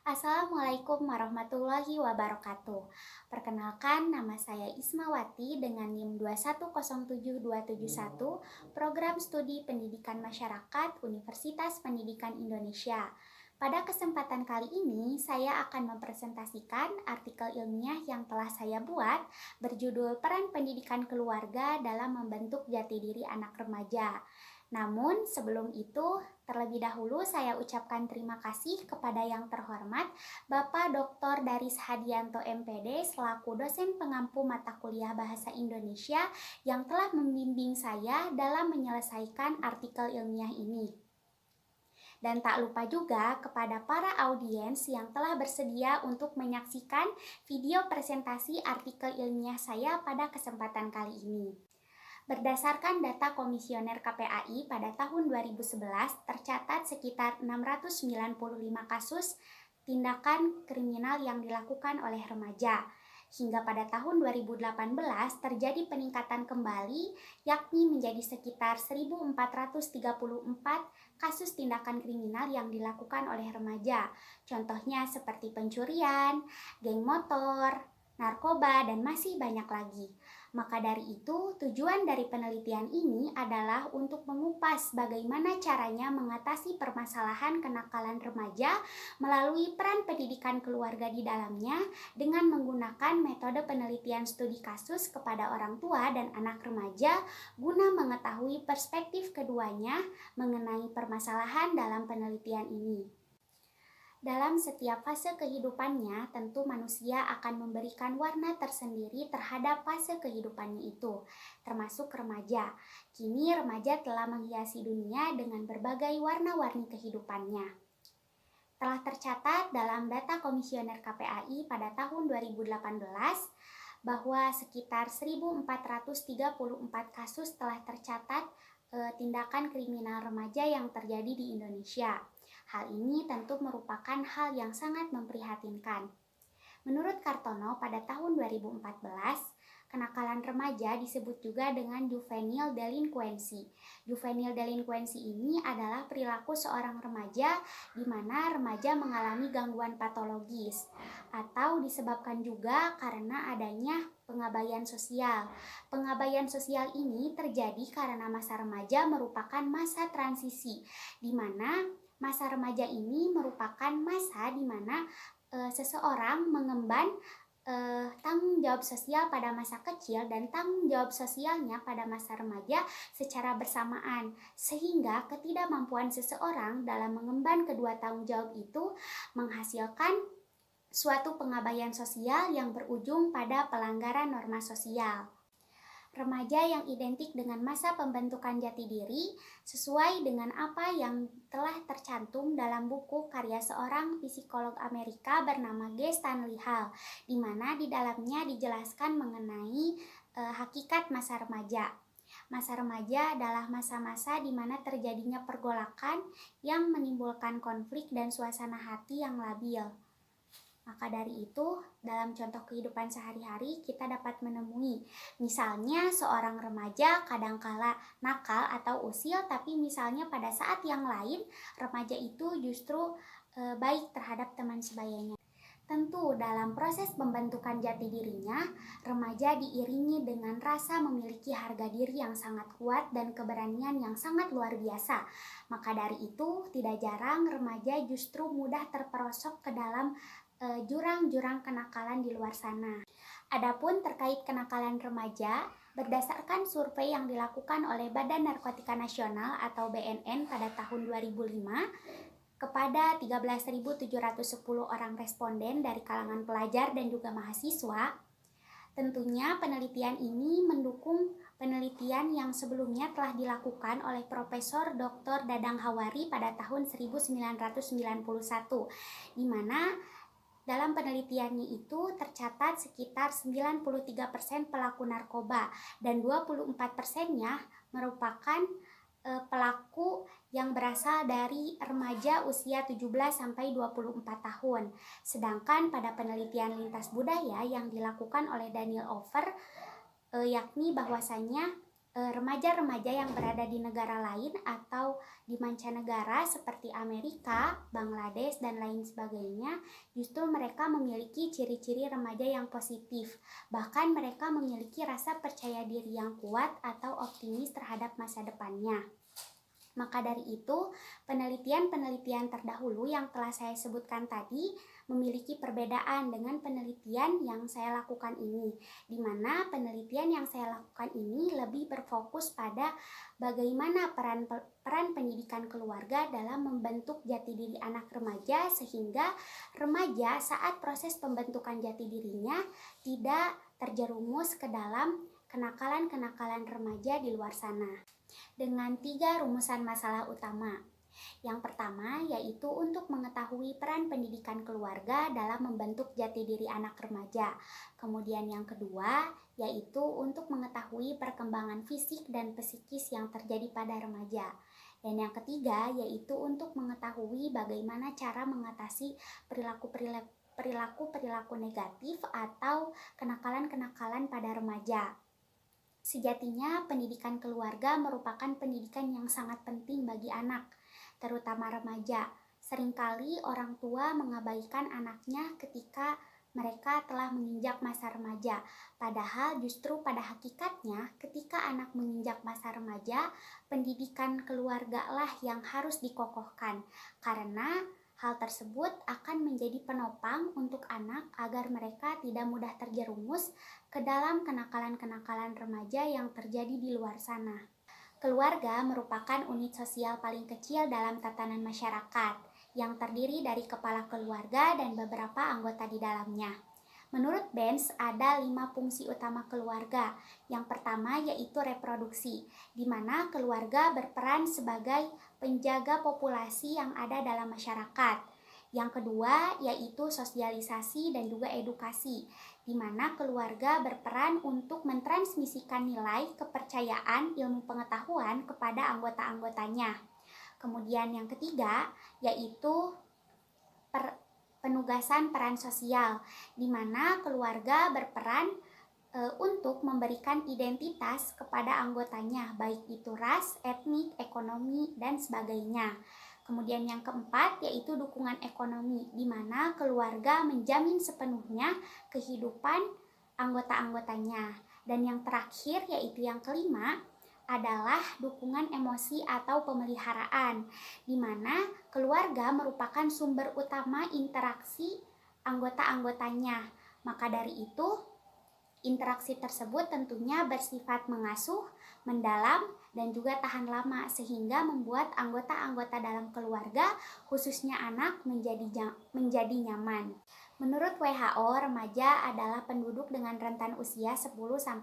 Assalamualaikum warahmatullahi wabarakatuh. Perkenalkan, nama saya Ismawati dengan NIM 2107271, Program Studi Pendidikan Masyarakat Universitas Pendidikan Indonesia. Pada kesempatan kali ini, saya akan mempresentasikan artikel ilmiah yang telah saya buat berjudul Peran Pendidikan Keluarga dalam Membentuk Jati Diri Anak Remaja. Namun sebelum itu, terlebih dahulu saya ucapkan terima kasih kepada yang terhormat Bapak Dr. Daris Hadianto MPD selaku dosen pengampu mata kuliah Bahasa Indonesia yang telah membimbing saya dalam menyelesaikan artikel ilmiah ini. Dan tak lupa juga kepada para audiens yang telah bersedia untuk menyaksikan video presentasi artikel ilmiah saya pada kesempatan kali ini. Berdasarkan data Komisioner KPAI pada tahun 2011, tercatat sekitar 695 kasus tindakan kriminal yang dilakukan oleh remaja. Hingga pada tahun 2018 terjadi peningkatan kembali, yakni menjadi sekitar 1.434 kasus tindakan kriminal yang dilakukan oleh remaja. Contohnya seperti pencurian, geng motor, narkoba, dan masih banyak lagi. Maka dari itu, tujuan dari penelitian ini adalah untuk mengupas bagaimana caranya mengatasi permasalahan kenakalan remaja melalui peran pendidikan keluarga di dalamnya dengan menggunakan metode penelitian studi kasus kepada orang tua dan anak remaja guna mengetahui perspektif keduanya mengenai permasalahan dalam penelitian ini. Dalam setiap fase kehidupannya, tentu manusia akan memberikan warna tersendiri terhadap fase kehidupannya itu, termasuk remaja. Kini remaja telah menghiasi dunia dengan berbagai warna-warni kehidupannya. Telah tercatat dalam data Komisioner KPAI pada tahun 2018 bahwa sekitar 1.434 kasus telah tercatat tindakan kriminal remaja yang terjadi di Indonesia. Hal ini tentu merupakan hal yang sangat memprihatinkan. Menurut Kartono, pada tahun 2014, kenakalan remaja disebut juga dengan juvenile delinquency. Juvenile delinquency ini adalah perilaku seorang remaja di mana remaja mengalami gangguan patologis atau disebabkan juga karena adanya pengabaian sosial. Pengabaian sosial ini terjadi karena masa remaja merupakan masa transisi, di mana masa remaja ini merupakan masa di mana seseorang mengemban tanggung jawab sosial pada masa kecil dan tanggung jawab sosialnya pada masa remaja secara bersamaan, sehingga ketidakmampuan seseorang dalam mengemban kedua tanggung jawab itu menghasilkan suatu pengabaian sosial yang berujung pada pelanggaran norma sosial. Remaja yang identik dengan masa pembentukan jati diri sesuai dengan apa yang telah tercantum dalam buku karya seorang psikolog Amerika bernama G. Stanley Hall, di mana di dalamnya dijelaskan mengenai hakikat masa remaja. Masa remaja adalah masa-masa di mana terjadinya pergolakan yang menimbulkan konflik dan suasana hati yang labil. Maka dari itu, dalam contoh kehidupan sehari-hari kita dapat menemui, misalnya seorang remaja kadangkala nakal atau usil, tapi misalnya pada saat yang lain remaja itu justru baik terhadap teman sebayanya. Tentu dalam proses pembentukan jati dirinya, remaja diiringi dengan rasa memiliki harga diri yang sangat kuat dan keberanian yang sangat luar biasa. Maka dari itu, tidak jarang remaja justru mudah terperosok ke dalam jurang-jurang kenakalan di luar sana. Adapun terkait kenakalan remaja, berdasarkan survei yang dilakukan oleh Badan Narkotika Nasional atau BNN pada tahun 2005 kepada 13.710 orang responden dari kalangan pelajar dan juga mahasiswa, tentunya penelitian ini mendukung penelitian yang sebelumnya telah dilakukan oleh Profesor Dr. Dadang Hawari pada tahun 1991, di mana dalam penelitiannya itu tercatat sekitar 93% pelaku narkoba dan 24%-nya merupakan pelaku yang berasal dari remaja usia 17 sampai 24 tahun. Sedangkan pada penelitian lintas budaya yang dilakukan oleh Daniel Over yakni bahwasanya remaja-remaja yang berada di negara lain atau di mancanegara seperti Amerika, Bangladesh, dan lain sebagainya, justru mereka memiliki ciri-ciri remaja yang positif. Bahkan mereka memiliki rasa percaya diri yang kuat atau optimis terhadap masa depannya. Maka dari itu, penelitian-penelitian terdahulu yang telah saya sebutkan tadi memiliki perbedaan dengan penelitian yang saya lakukan ini, di mana penelitian yang saya lakukan ini lebih berfokus pada bagaimana peran pendidikan keluarga dalam membentuk jati diri anak remaja, sehingga remaja saat proses pembentukan jati dirinya tidak terjerumus ke dalam kenakalan-kenakalan remaja di luar sana. Dengan 3 rumusan masalah utama. Yang pertama yaitu untuk mengetahui peran pendidikan keluarga dalam membentuk jati diri anak remaja. Kemudian yang kedua yaitu untuk mengetahui perkembangan fisik dan psikis yang terjadi pada remaja. Dan yang ketiga yaitu untuk mengetahui bagaimana cara mengatasi perilaku negatif atau kenakalan-kenakalan pada remaja. Sejatinya, pendidikan keluarga merupakan pendidikan yang sangat penting bagi anak, terutama remaja. Seringkali orang tua mengabaikan anaknya ketika mereka telah menginjak masa remaja. Padahal justru pada hakikatnya, ketika anak menginjak masa remaja, pendidikan keluarga lah yang harus dikokohkan. Karena hal tersebut akan menjadi penopang untuk anak agar mereka tidak mudah terjerumus ke dalam kenakalan-kenakalan remaja yang terjadi di luar sana. Keluarga merupakan unit sosial paling kecil dalam tatanan masyarakat, yang terdiri dari kepala keluarga dan beberapa anggota di dalamnya. Menurut Benz, ada 5 fungsi utama keluarga. Yang pertama yaitu reproduksi, di mana keluarga berperan sebagai penjaga populasi yang ada dalam masyarakat. Yang kedua yaitu sosialisasi dan juga edukasi, di mana keluarga berperan untuk mentransmisikan nilai, kepercayaan, ilmu pengetahuan kepada anggota-anggotanya. Kemudian yang ketiga yaitu penugasan peran sosial, di mana keluarga berperan untuk memberikan identitas kepada anggotanya, baik itu ras, etnik, ekonomi, dan sebagainya. Kemudian yang keempat yaitu dukungan ekonomi, di mana keluarga menjamin sepenuhnya kehidupan anggota-anggotanya. Dan yang terakhir yaitu yang kelima adalah dukungan emosi atau pemeliharaan, di mana keluarga merupakan sumber utama interaksi anggota-anggotanya. Maka dari itu, interaksi tersebut tentunya bersifat mengasuh, mendalam, dan juga tahan lama, sehingga membuat anggota-anggota dalam keluarga, khususnya anak, menjadi nyaman. Menurut WHO, remaja adalah penduduk dengan rentan usia 10-19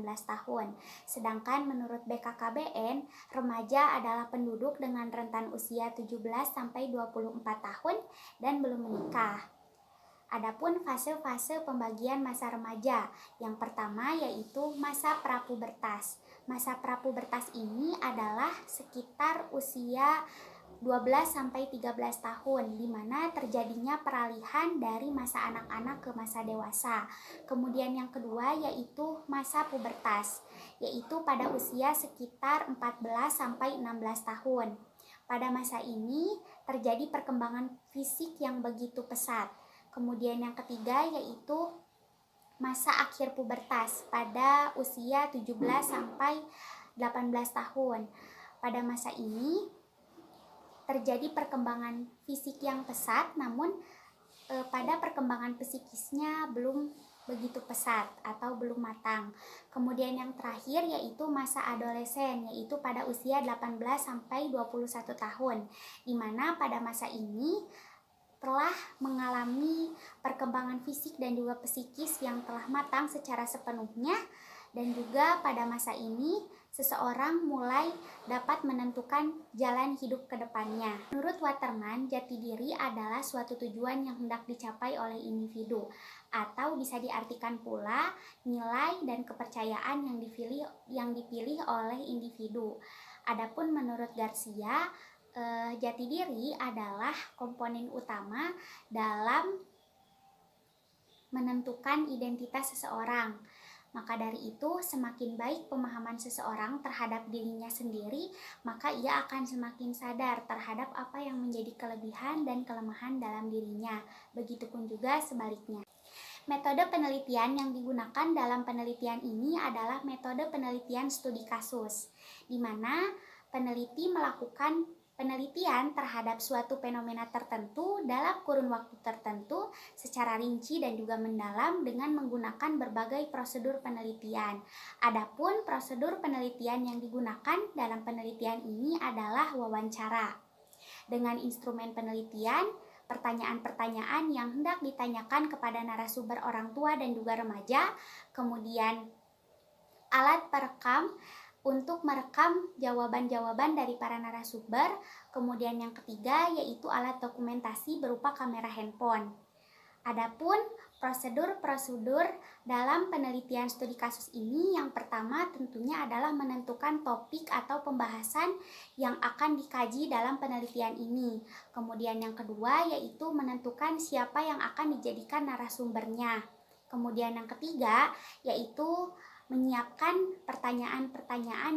tahun. Sedangkan menurut BKKBN, remaja adalah penduduk dengan rentan usia 17-24 tahun dan belum menikah. Adapun fase-fase pembagian masa remaja, yang pertama yaitu masa prapubertas. Masa prapubertas ini adalah sekitar usia 12-13 tahun, di mana terjadinya peralihan dari masa anak-anak ke masa dewasa. Kemudian yang kedua yaitu masa pubertas, yaitu pada usia sekitar 14-16 tahun. Pada masa ini terjadi perkembangan fisik yang begitu pesat. Kemudian yang ketiga yaitu masa akhir pubertas pada usia 17-18 tahun. Pada masa ini terjadi perkembangan fisik yang pesat, namun pada perkembangan psikisnya belum begitu pesat atau belum matang. Kemudian yang terakhir yaitu masa adolesen, yaitu pada usia 18-21 tahun, di mana pada masa ini telah mengalami perkembangan fisik dan juga psikis yang telah matang secara sepenuhnya, dan juga pada masa ini seseorang mulai dapat menentukan jalan hidup ke depannya. Menurut Waterman, jati diri adalah suatu tujuan yang hendak dicapai oleh individu, atau bisa diartikan pula nilai dan kepercayaan yang dipilih oleh individu. Adapun menurut Garcia, jati diri adalah komponen utama dalam menentukan identitas seseorang. Maka dari itu, semakin baik pemahaman seseorang terhadap dirinya sendiri, maka ia akan semakin sadar terhadap apa yang menjadi kelebihan dan kelemahan dalam dirinya. Begitupun juga sebaliknya. Metode penelitian yang digunakan dalam penelitian ini adalah metode penelitian studi kasus, di mana peneliti melakukan penelitian terhadap suatu fenomena tertentu dalam kurun waktu tertentu secara rinci dan juga mendalam dengan menggunakan berbagai prosedur penelitian. Adapun prosedur penelitian yang digunakan dalam penelitian ini adalah wawancara. Dengan instrumen penelitian, pertanyaan-pertanyaan yang hendak ditanyakan kepada narasumber orang tua dan juga remaja, kemudian alat perekam untuk merekam jawaban-jawaban dari para narasumber. Kemudian yang ketiga yaitu alat dokumentasi berupa kamera handphone. Adapun prosedur-prosedur dalam penelitian studi kasus ini, yang pertama tentunya adalah menentukan topik atau pembahasan yang akan dikaji dalam penelitian ini. Kemudian yang kedua yaitu menentukan siapa yang akan dijadikan narasumbernya. Kemudian yang ketiga yaitu menyiapkan pertanyaan-pertanyaan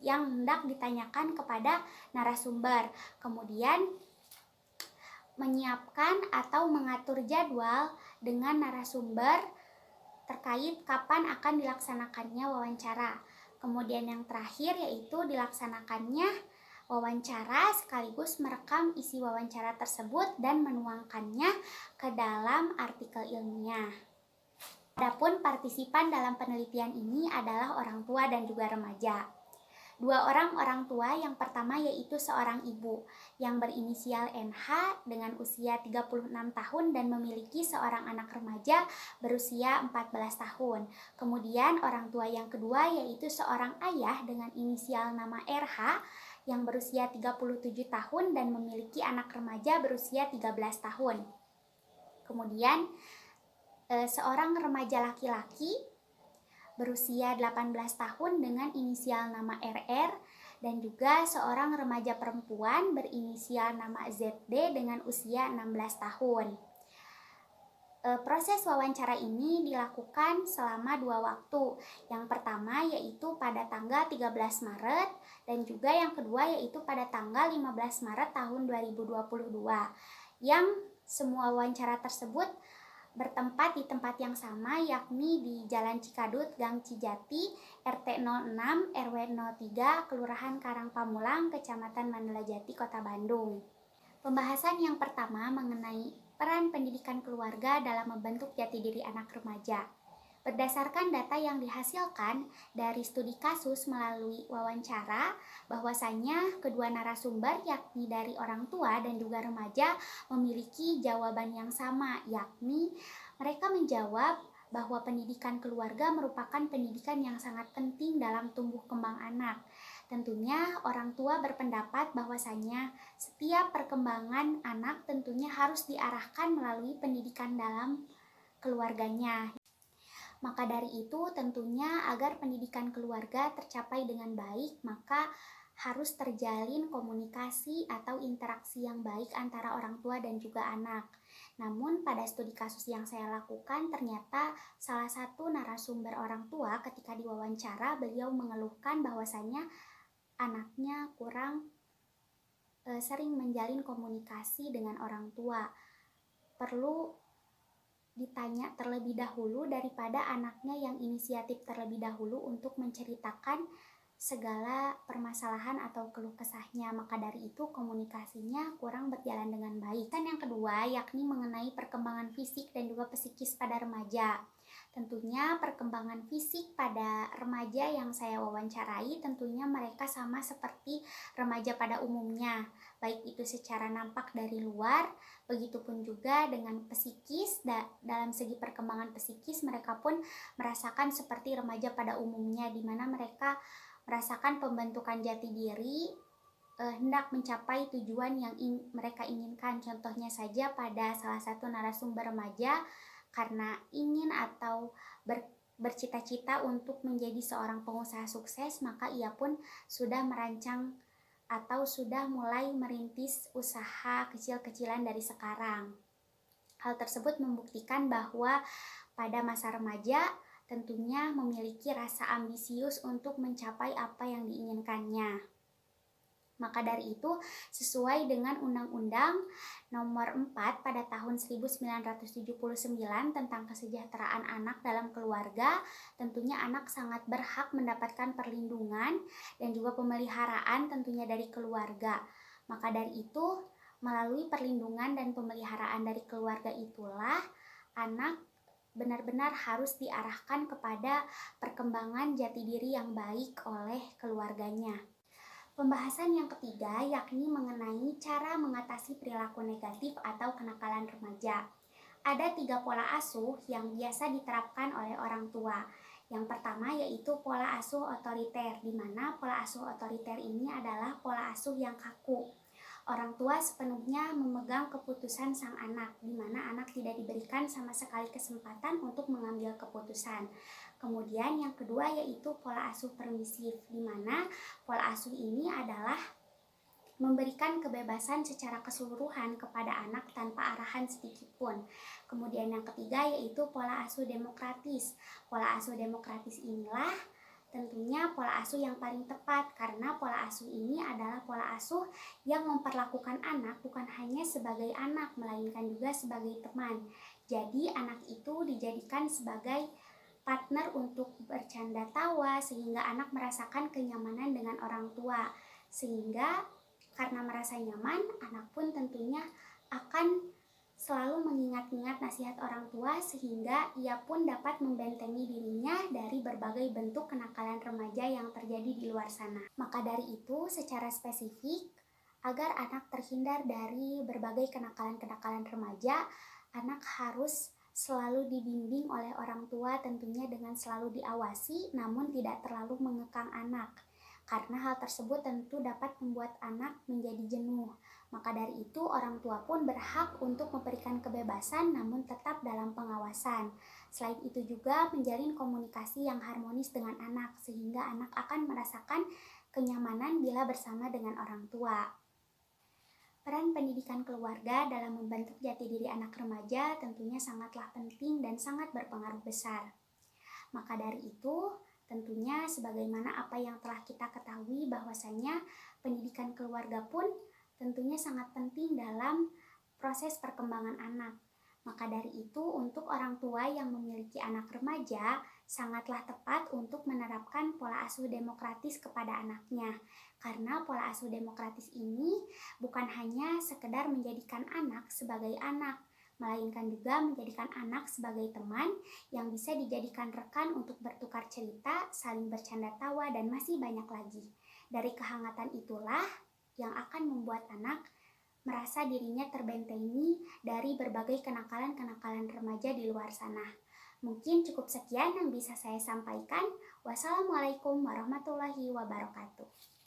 yang hendak ditanyakan kepada narasumber. Kemudian menyiapkan atau mengatur jadwal dengan narasumber terkait kapan akan dilaksanakannya wawancara. Kemudian yang terakhir yaitu dilaksanakannya wawancara sekaligus merekam isi wawancara tersebut dan menuangkannya ke dalam artikel ilmiah. Adapun partisipan dalam penelitian ini adalah orang tua dan juga remaja. Dua orang tua, yang pertama yaitu seorang ibu yang berinisial NH dengan usia 36 tahun dan memiliki seorang anak remaja berusia 14 tahun. Kemudian orang tua yang kedua yaitu seorang ayah dengan inisial nama RH yang berusia 37 tahun dan memiliki anak remaja berusia 13 tahun. Kemudian seorang remaja laki-laki berusia 18 tahun dengan inisial nama RR dan juga seorang remaja perempuan berinisial nama ZD dengan usia 16 tahun. Proses wawancara ini dilakukan selama 2 waktu. Yang pertama yaitu pada tanggal 13 Maret dan juga yang kedua yaitu pada tanggal 15 Maret tahun 2022. Yang semua wawancara tersebut bertempat di tempat yang sama, yakni di Jalan Cikadut, Gang Cijati, RT 06, RW 03, Kelurahan Karangpamulang, Kecamatan Mandalajati, Kota Bandung. Pembahasan yang pertama mengenai peran pendidikan keluarga dalam membentuk jati diri anak remaja. Berdasarkan data yang dihasilkan dari studi kasus melalui wawancara, bahwasanya kedua narasumber yakni dari orang tua dan juga remaja memiliki jawaban yang sama, yakni mereka menjawab bahwa pendidikan keluarga merupakan pendidikan yang sangat penting dalam tumbuh kembang anak. Tentunya orang tua berpendapat bahwasanya setiap perkembangan anak tentunya harus diarahkan melalui pendidikan dalam keluarganya. Maka dari itu tentunya agar pendidikan keluarga tercapai dengan baik, maka harus terjalin komunikasi atau interaksi yang baik antara orang tua dan juga anak. Namun pada studi kasus yang saya lakukan, ternyata salah satu narasumber orang tua ketika diwawancara, beliau mengeluhkan bahwasanya anaknya kurang sering menjalin komunikasi dengan orang tua. Perlu ditanya terlebih dahulu daripada anaknya yang inisiatif terlebih dahulu untuk menceritakan segala permasalahan atau keluh kesahnya. Maka dari itu komunikasinya kurang berjalan dengan baik. Dan yang kedua yakni mengenai perkembangan fisik dan juga psikis pada remaja. Tentunya perkembangan fisik pada remaja yang saya wawancarai tentunya mereka sama seperti remaja pada umumnya, baik itu secara nampak dari luar, begitupun juga dengan psikis. Dalam segi perkembangan psikis mereka pun merasakan seperti remaja pada umumnya, di mana mereka merasakan pembentukan jati diri, hendak mencapai tujuan yang mereka inginkan. Contohnya saja pada salah satu narasumber remaja, karena ingin atau bercita-cita untuk menjadi seorang pengusaha sukses, maka ia pun sudah merancang atau sudah mulai merintis usaha kecil-kecilan dari sekarang. Hal tersebut membuktikan bahwa pada masa remaja tentunya memiliki rasa ambisius untuk mencapai apa yang diinginkannya. Maka dari itu, sesuai dengan Undang-Undang Nomor 4 pada tahun 1979 tentang kesejahteraan anak dalam keluarga, tentunya anak sangat berhak mendapatkan perlindungan dan juga pemeliharaan tentunya dari keluarga. Maka dari itu, melalui perlindungan dan pemeliharaan dari keluarga itulah anak benar-benar harus diarahkan kepada perkembangan jati diri yang baik oleh keluarganya. Pembahasan yang ketiga yakni mengenai cara mengatasi perilaku negatif atau kenakalan remaja. Ada 3 pola asuh yang biasa diterapkan oleh orang tua. Yang pertama yaitu pola asuh otoriter, di mana pola asuh otoriter ini adalah pola asuh yang kaku. Orang tua sepenuhnya memegang keputusan sang anak, di mana anak tidak diberikan sama sekali kesempatan untuk mengambil keputusan. Kemudian yang kedua yaitu pola asuh permisif, di mana pola asuh ini adalah memberikan kebebasan secara keseluruhan kepada anak tanpa arahan sedikitpun. Kemudian yang ketiga yaitu pola asuh demokratis. Pola asuh demokratis inilah tentunya pola asuh yang paling tepat, karena pola asuh ini adalah pola asuh yang memperlakukan anak bukan hanya sebagai anak, melainkan juga sebagai teman. Jadi anak itu dijadikan sebagai partner untuk bercanda tawa, sehingga anak merasakan kenyamanan dengan orang tua. Sehingga karena merasa nyaman, anak pun tentunya akan selalu mengingat-ingat nasihat orang tua, sehingga ia pun dapat membentengi dirinya dari berbagai bentuk kenakalan remaja yang terjadi di luar sana. Maka dari itu, secara spesifik, agar anak terhindar dari berbagai kenakalan-kenakalan remaja, anak harus selalu dibimbing oleh orang tua, tentunya dengan selalu diawasi namun tidak terlalu mengekang anak. Karena hal tersebut tentu dapat membuat anak menjadi jenuh. Maka dari itu, orang tua pun berhak untuk memberikan kebebasan namun tetap dalam pengawasan. Selain itu juga menjalin komunikasi yang harmonis dengan anak, sehingga anak akan merasakan kenyamanan bila bersama dengan orang tua. Peran pendidikan keluarga dalam membentuk jati diri anak remaja tentunya sangatlah penting dan sangat berpengaruh besar. Maka dari itu, tentunya sebagaimana apa yang telah kita ketahui bahwasanya pendidikan keluarga pun tentunya sangat penting dalam proses perkembangan anak. Maka dari itu, untuk orang tua yang memiliki anak remaja, sangatlah tepat untuk menerapkan pola asuh demokratis kepada anaknya. Karena pola asuh demokratis ini bukan hanya sekedar menjadikan anak sebagai anak, melainkan juga menjadikan anak sebagai teman yang bisa dijadikan rekan untuk bertukar cerita, saling bercanda tawa, dan masih banyak lagi. Dari kehangatan itulah yang akan membuat anak merasa dirinya terbentengi dari berbagai kenakalan-kenakalan remaja di luar sana. Mungkin cukup sekian yang bisa saya sampaikan. Wassalamualaikum warahmatullahi wabarakatuh.